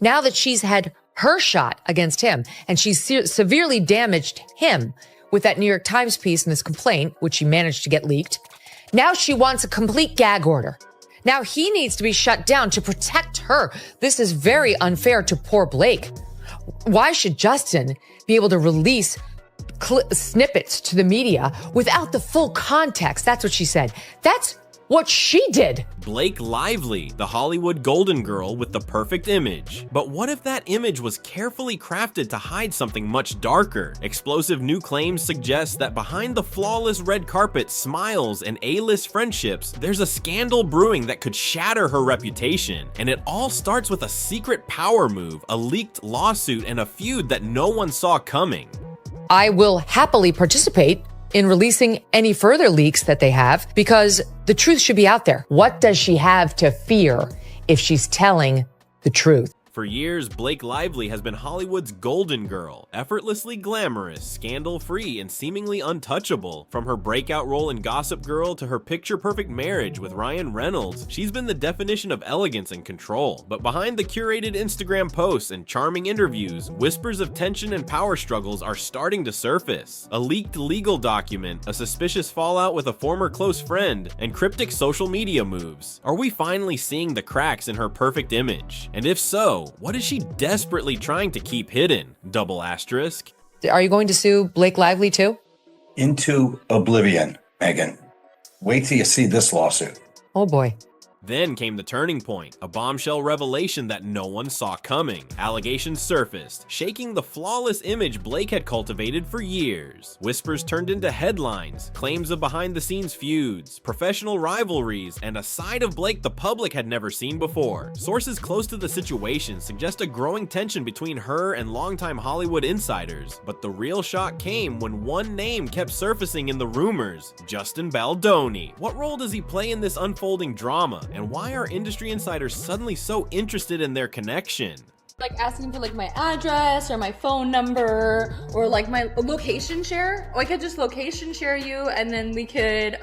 Now that she's had her shot against him and she's severely damaged him with that New York Times piece and this complaint, which she managed to get leaked, now she wants a complete gag order. Now he needs to be shut down to protect her. This is very unfair to poor Blake. Why should Justin be able to release snippets to the media without the full context? That's what she said. That's what she did. Blake Lively, the Hollywood golden girl with the perfect image. But what if that image was carefully crafted to hide something much darker? Explosive new claims suggest that behind the flawless red carpet smiles and A-list friendships, there's a scandal brewing that could shatter her reputation. And it all starts with a secret power move, a leaked lawsuit, and a feud that no one saw coming. I will happily participate in releasing any further leaks that they have, because the truth should be out there. What does she have to fear if she's telling the truth? For years, Blake Lively has been Hollywood's golden girl, effortlessly glamorous, scandal-free, and seemingly untouchable. From her breakout role in Gossip Girl to her picture-perfect marriage with Ryan Reynolds, she's been the definition of elegance and control. But behind the curated Instagram posts and charming interviews, whispers of tension and power struggles are starting to surface. A leaked legal document, a suspicious fallout with a former close friend, and cryptic social media moves. Are we finally seeing the cracks in her perfect image? And if so, what is she desperately trying to keep hidden? Double asterisk. Are you going to sue Blake Lively too? Into oblivion, Megyn. Wait till you see this lawsuit. Oh boy. Then came the turning point, a bombshell revelation that no one saw coming. Allegations surfaced, shaking the flawless image Blake had cultivated for years. Whispers turned into headlines, claims of behind-the-scenes feuds, professional rivalries, and a side of Blake the public had never seen before. Sources close to the situation suggest a growing tension between her and longtime Hollywood insiders. But the real shock came when one name kept surfacing in the rumors: Justin Baldoni. What role does he play in this unfolding drama? And why are industry insiders suddenly so interested in their connection? Like asking for like my address or my phone number or like my location share. Or I could just location share you and then we could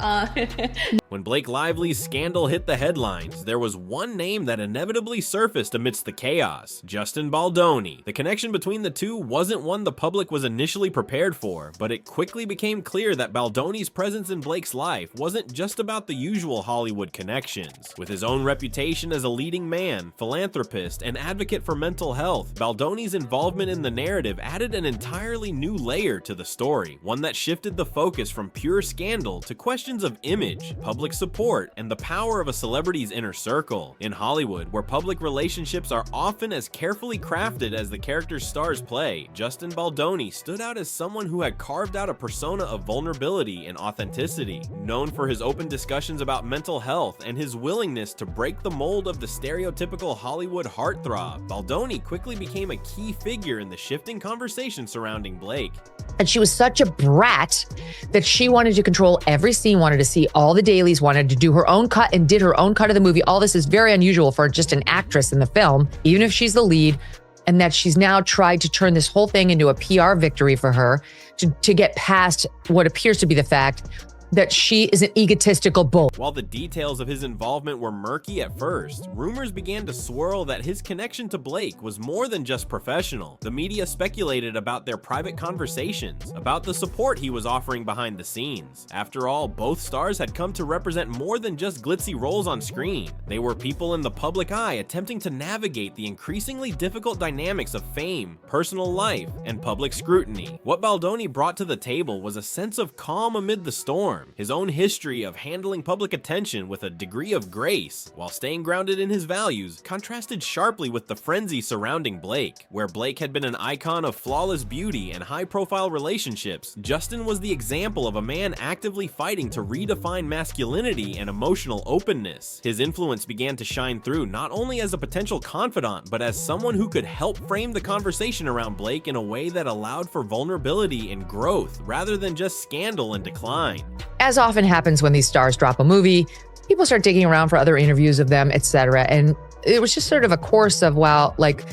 When Blake Lively's scandal hit the headlines, there was one name that inevitably surfaced amidst the chaos: Justin Baldoni. The connection between the two wasn't one the public was initially prepared for, but it quickly became clear that Baldoni's presence in Blake's life wasn't just about the usual Hollywood connections. With his own reputation as a leading man, philanthropist, and advocate for mental health, Baldoni's involvement in the narrative added an entirely new layer to the story, one that shifted the focus from pure scandal to questions of image, public support, and the power of a celebrity's inner circle. In Hollywood, where public relationships are often as carefully crafted as the characters stars play, Justin Baldoni stood out as someone who had carved out a persona of vulnerability and authenticity. Known for his open discussions about mental health and his willingness to break the mold of the stereotypical Hollywood heartthrob, Baldoni quickly became a key figure in the shifting conversation surrounding Blake. And she was such a brat that she wanted to control every scene, wanted to see all the dailies, wanted to do her own cut and did her own cut of the movie. All this is very unusual for just an actress in the film, even if she's the lead, and that she's now tried to turn this whole thing into a PR victory for her to get past what appears to be the fact that she is an egotistical bull. While the details of his involvement were murky at first, rumors began to swirl that his connection to Blake was more than just professional. The media speculated about their private conversations, about the support he was offering behind the scenes. After all, both stars had come to represent more than just glitzy roles on screen. They were people in the public eye attempting to navigate the increasingly difficult dynamics of fame, personal life, and public scrutiny. What Baldoni brought to the table was a sense of calm amid the storm. His own history of handling public attention with a degree of grace, while staying grounded in his values, contrasted sharply with the frenzy surrounding Blake. Where Blake had been an icon of flawless beauty and high-profile relationships, Justin was the example of a man actively fighting to redefine masculinity and emotional openness. His influence began to shine through not only as a potential confidant, but as someone who could help frame the conversation around Blake in a way that allowed for vulnerability and growth, rather than just scandal and decline. As often happens when these stars drop a movie, people start digging around for other interviews of them, etc. And it was just sort of a course of, well, like,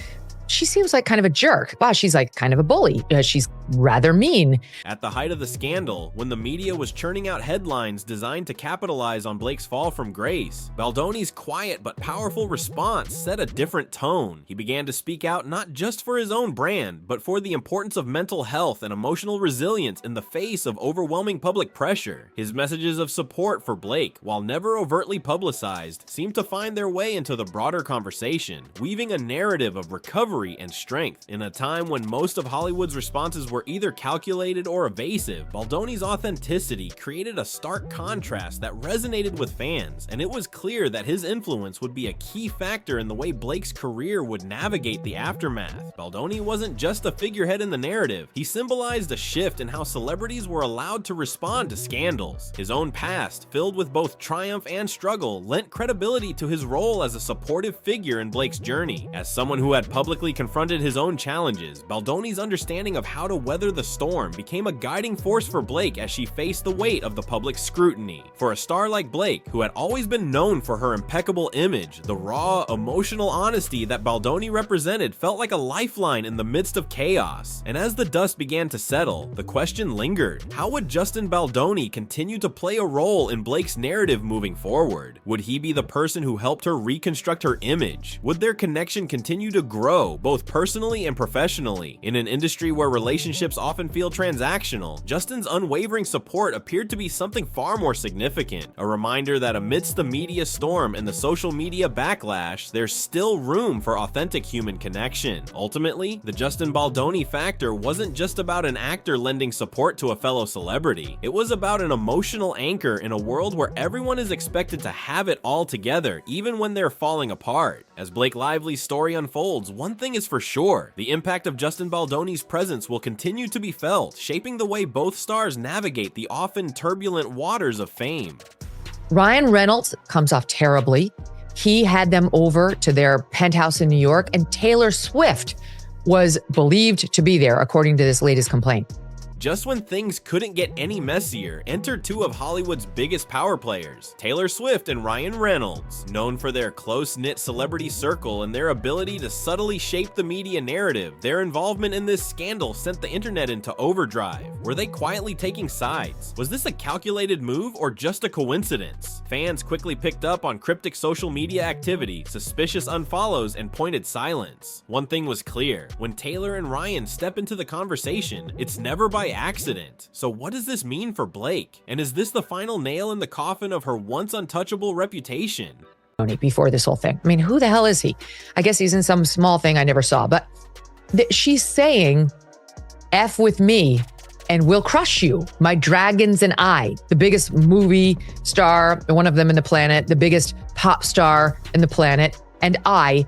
she seems like kind of a jerk. Wow, she's like kind of a bully. She's rather mean. At the height of the scandal, when the media was churning out headlines designed to capitalize on Blake's fall from grace, Baldoni's quiet but powerful response set a different tone. He began to speak out not just for his own brand, but for the importance of mental health and emotional resilience in the face of overwhelming public pressure. His messages of support for Blake, while never overtly publicized, seemed to find their way into the broader conversation, weaving a narrative of recovery and strength. In a time when most of Hollywood's responses were either calculated or evasive, Baldoni's authenticity created a stark contrast that resonated with fans, and it was clear that his influence would be a key factor in the way Blake's career would navigate the aftermath. Baldoni wasn't just a figurehead in the narrative, he symbolized a shift in how celebrities were allowed to respond to scandals. His own past, filled with both triumph and struggle, lent credibility to his role as a supportive figure in Blake's journey. As someone who had publicly confronted his own challenges, Baldoni's understanding of how to weather the storm became a guiding force for Blake as she faced the weight of the public scrutiny. For a star like Blake, who had always been known for her impeccable image, the raw, emotional honesty that Baldoni represented felt like a lifeline in the midst of chaos. And as the dust began to settle, the question lingered: how would Justin Baldoni continue to play a role in Blake's narrative moving forward? Would he be the person who helped her reconstruct her image? Would their connection continue to grow, both personally and professionally? In an industry where relationships often feel transactional, Justin's unwavering support appeared to be something far more significant, a reminder that amidst the media storm and the social media backlash, there's still room for authentic human connection. Ultimately, the Justin Baldoni factor wasn't just about an actor lending support to a fellow celebrity. It was about an emotional anchor in a world where everyone is expected to have it all together, even when they're falling apart. As Blake Lively's story unfolds, one thing is for sure: the impact of Justin Baldoni's presence will continue to be felt, shaping the way both stars navigate the often turbulent waters of fame. Ryan Reynolds comes off terribly. He had them over to their penthouse in New York, and Taylor Swift was believed to be there, according to this latest complaint. Just when things couldn't get any messier, enter two of Hollywood's biggest power players, Taylor Swift and Ryan Reynolds. Known for their close-knit celebrity circle and their ability to subtly shape the media narrative, their involvement in this scandal sent the internet into overdrive. Were they quietly taking sides? Was this a calculated move or just a coincidence? Fans quickly picked up on cryptic social media activity, suspicious unfollows, and pointed silence. One thing was clear: when Taylor and Ryan step into the conversation, it's never by accident. So what does this mean for Blake? And is this the final nail in the coffin of her once untouchable reputation? Before this whole thing. I mean, who the hell is he? I guess he's in some small thing I never saw, but she's saying, F with me and we'll crush you. My dragons and I, the biggest movie star, one of them in the planet, the biggest pop star in the planet, and I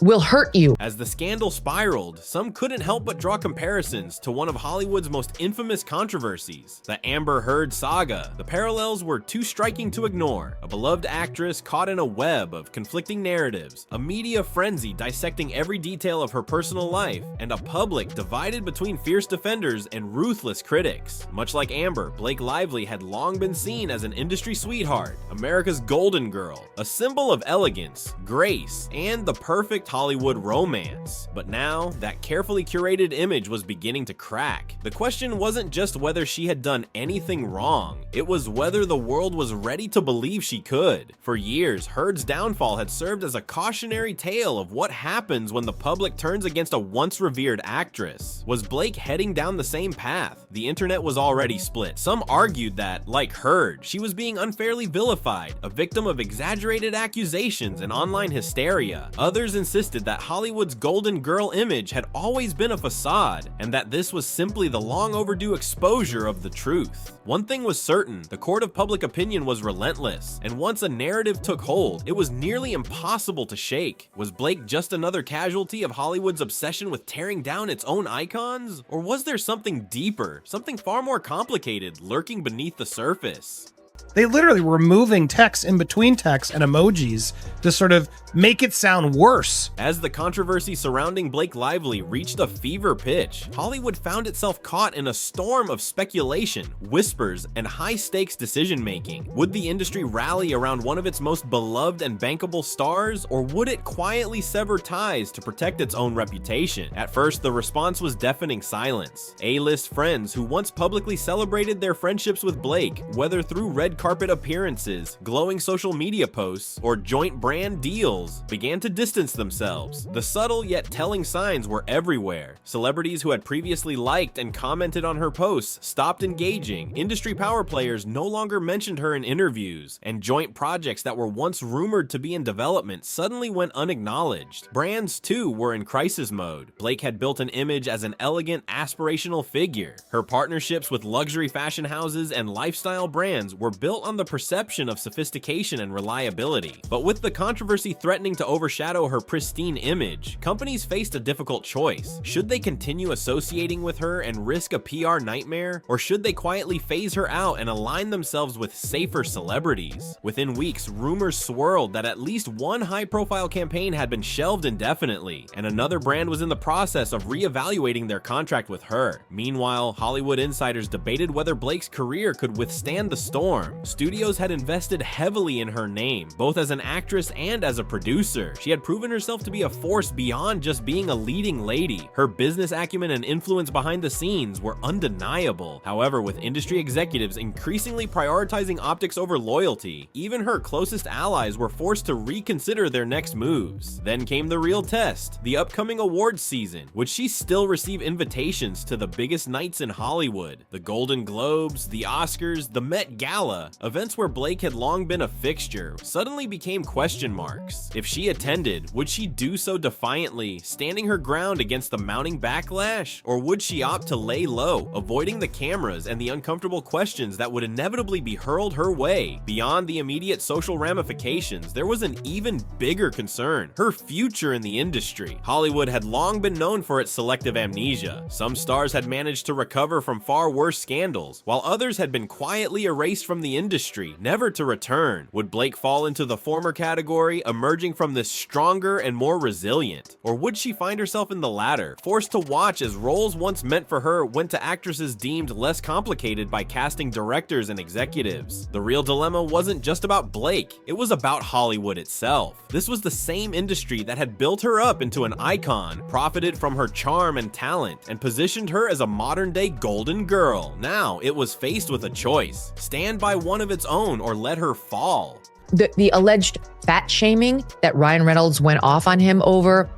will hurt you. As the scandal spiraled, some couldn't help but draw comparisons to one of Hollywood's most infamous controversies, the Amber Heard saga. The parallels were too striking to ignore: a beloved actress caught in a web of conflicting narratives, a media frenzy dissecting every detail of her personal life, and a public divided between fierce defenders and ruthless critics. Much like Amber, Blake Lively had long been seen as an industry sweetheart, America's golden girl, a symbol of elegance, grace, and the perfect Hollywood romance. But now, that carefully curated image was beginning to crack. The question wasn't just whether she had done anything wrong, it was whether the world was ready to believe she could. For years, Heard's downfall had served as a cautionary tale of what happens when the public turns against a once revered actress. Was Blake heading down the same path? The internet was already split. Some argued that, like Heard, she was being unfairly vilified, a victim of exaggerated accusations and online hysteria. Others insisted that Hollywood's golden girl image had always been a facade, and that this was simply the long overdue exposure of the truth. One thing was certain: the court of public opinion was relentless, and once a narrative took hold, it was nearly impossible to shake. Was Blake just another casualty of Hollywood's obsession with tearing down its own icons? Or was there something deeper, something far more complicated, lurking beneath the surface? They literally were removing text in between text and emojis to sort of make it sound worse. As the controversy surrounding Blake Lively reached a fever pitch, Hollywood found itself caught in a storm of speculation, whispers, and high-stakes decision-making. Would the industry rally around one of its most beloved and bankable stars, or would it quietly sever ties to protect its own reputation? At first, the response was deafening silence. A-list friends who once publicly celebrated their friendships with Blake, whether through red carpet appearances, glowing social media posts, or joint brand deals, began to distance themselves. The subtle yet telling signs were everywhere. Celebrities who had previously liked and commented on her posts stopped engaging, industry power players no longer mentioned her in interviews, and joint projects that were once rumored to be in development suddenly went unacknowledged. Brands too were in crisis mode. Blake had built an image as an elegant, aspirational figure. Her partnerships with luxury fashion houses and lifestyle brands were built on the perception of sophistication and reliability. But with the controversy threatening to overshadow her pristine image, companies faced a difficult choice. Should they continue associating with her and risk a PR nightmare, or should they quietly phase her out and align themselves with safer celebrities? Within weeks, rumors swirled that at least one high-profile campaign had been shelved indefinitely, and another brand was in the process of re-evaluating their contract with her. Meanwhile, Hollywood insiders debated whether Blake's career could withstand the storm. Studios had invested heavily in her name, both as an actress and as a producer. She had proven herself to be a force beyond just being a leading lady. Her business acumen and influence behind the scenes were undeniable. However, with industry executives increasingly prioritizing optics over loyalty, even her closest allies were forced to reconsider their next moves. Then came the real test, the upcoming awards season. Would she still receive invitations to the biggest nights in Hollywood? The Golden Globes, the Oscars, the Met Gala, events where Blake had long been a fixture, suddenly became question marks. If she attended, would she do so defiantly, standing her ground against the mounting backlash? Or would she opt to lay low, avoiding the cameras and the uncomfortable questions that would inevitably be hurled her way? Beyond the immediate social ramifications, there was an even bigger concern: her future in the industry. Hollywood had long been known for its selective amnesia. Some stars had managed to recover from far worse scandals, while others had been quietly erased from the industry, never to return. Would Blake fall into the former category, emerging from this stronger and more resilient? Or would she find herself in the latter, forced to watch as roles once meant for her went to actresses deemed less complicated by casting directors and executives? The real dilemma wasn't just about Blake, it was about Hollywood itself. This was the same industry that had built her up into an icon, profited from her charm and talent, and positioned her as a modern-day golden girl. Now it was faced with a choice: stand by one of its own or let her fall. The alleged fat shaming that Ryan Reynolds went off on him over,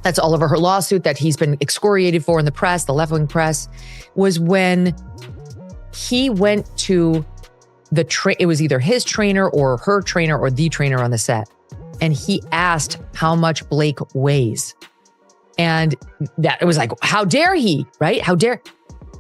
that's all over her lawsuit that he's been excoriated for in the press, the left-wing press, was when he went to it was either his trainer or her trainer or the trainer on the set, and he asked how much Blake weighs. And that it was like, how dare he, right? How dare.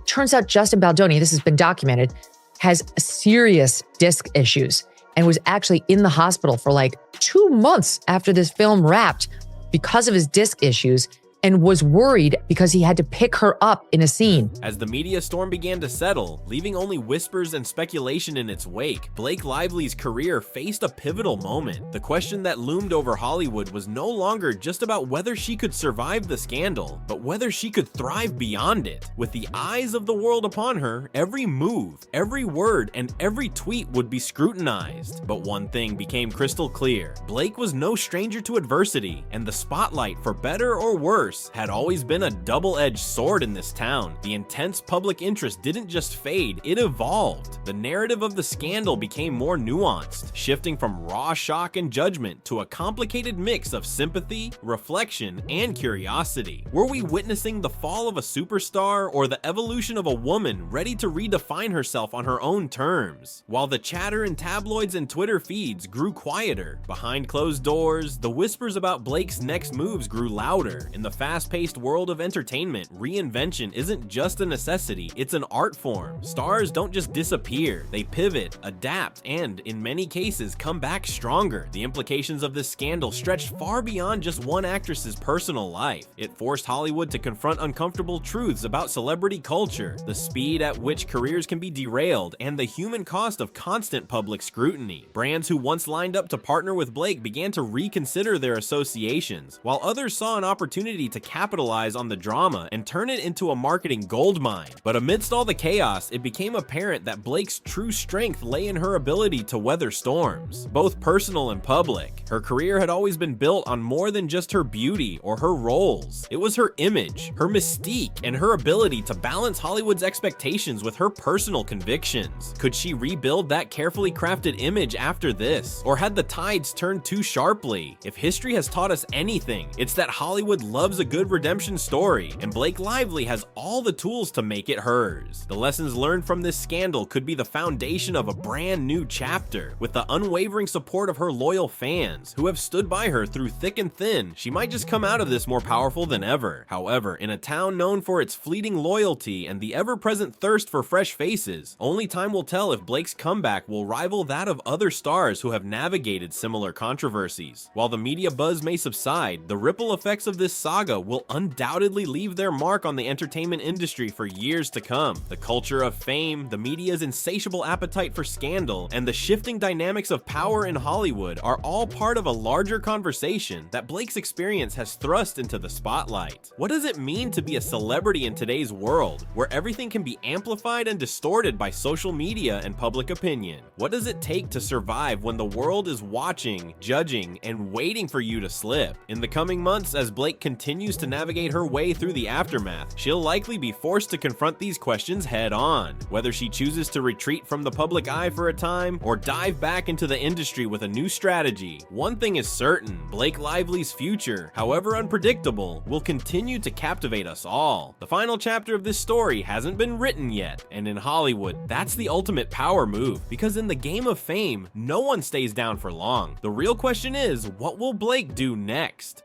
Turns out Justin Baldoni, this has been documented, has serious disc issues and was actually in the hospital for like 2 months after this film wrapped because of his disc issues, and was worried because he had to pick her up in a scene. As the media storm began to settle, leaving only whispers and speculation in its wake, Blake Lively's career faced a pivotal moment. The question that loomed over Hollywood was no longer just about whether she could survive the scandal, but whether she could thrive beyond it. With the eyes of the world upon her, every move, every word, and every tweet would be scrutinized. But one thing became crystal clear: Blake was no stranger to adversity, and the spotlight, for better or worse, had always been a double-edged sword in this town. The intense public interest didn't just fade, it evolved. The narrative of the scandal became more nuanced, shifting from raw shock and judgment to a complicated mix of sympathy, reflection, and curiosity. Were we witnessing the fall of a superstar or the evolution of a woman ready to redefine herself on her own terms? While the chatter in tabloids and Twitter feeds grew quieter, behind closed doors, the whispers about Blake's next moves grew louder. In the fast-paced world of entertainment, reinvention isn't just a necessity, it's an art form. Stars don't just disappear, they pivot, adapt, and, in many cases, come back stronger. The implications of this scandal stretched far beyond just one actress's personal life. It forced Hollywood to confront uncomfortable truths about celebrity culture, the speed at which careers can be derailed, and the human cost of constant public scrutiny. Brands who once lined up to partner with Blake began to reconsider their associations, while others saw an opportunity to capitalize on the drama and turn it into a marketing goldmine. But amidst all the chaos, it became apparent that Blake's true strength lay in her ability to weather storms, both personal and public. Her career had always been built on more than just her beauty or her roles. It was her image, her mystique, and her ability to balance Hollywood's expectations with her personal convictions. Could she rebuild that carefully crafted image after this? Or had the tides turned too sharply? If history has taught us anything, it's that Hollywood loves a good redemption story, and Blake Lively has all the tools to make it hers. The lessons learned from this scandal could be the foundation of a brand new chapter. With the unwavering support of her loyal fans, who have stood by her through thick and thin, she might just come out of this more powerful than ever. However, in a town known for its fleeting loyalty and the ever-present thirst for fresh faces, only time will tell if Blake's comeback will rival that of other stars who have navigated similar controversies. While the media buzz may subside, the ripple effects of this saga will undoubtedly leave their mark on the entertainment industry for years to come. The culture of fame, the media's insatiable appetite for scandal, and the shifting dynamics of power in Hollywood are all part of a larger conversation that Blake's experience has thrust into the spotlight. What does it mean to be a celebrity in today's world, where everything can be amplified and distorted by social media and public opinion? What does it take to survive when the world is watching, judging, and waiting for you to slip? In the coming months, as Blake continues to navigate her way through the aftermath, she'll likely be forced to confront these questions head on. Whether she chooses to retreat from the public eye for a time, or dive back into the industry with a new strategy, one thing is certain: Blake Lively's future, however unpredictable, will continue to captivate us all. The final chapter of this story hasn't been written yet, and in Hollywood, that's the ultimate power move, because in the game of fame, no one stays down for long. The real question is, what will Blake do next?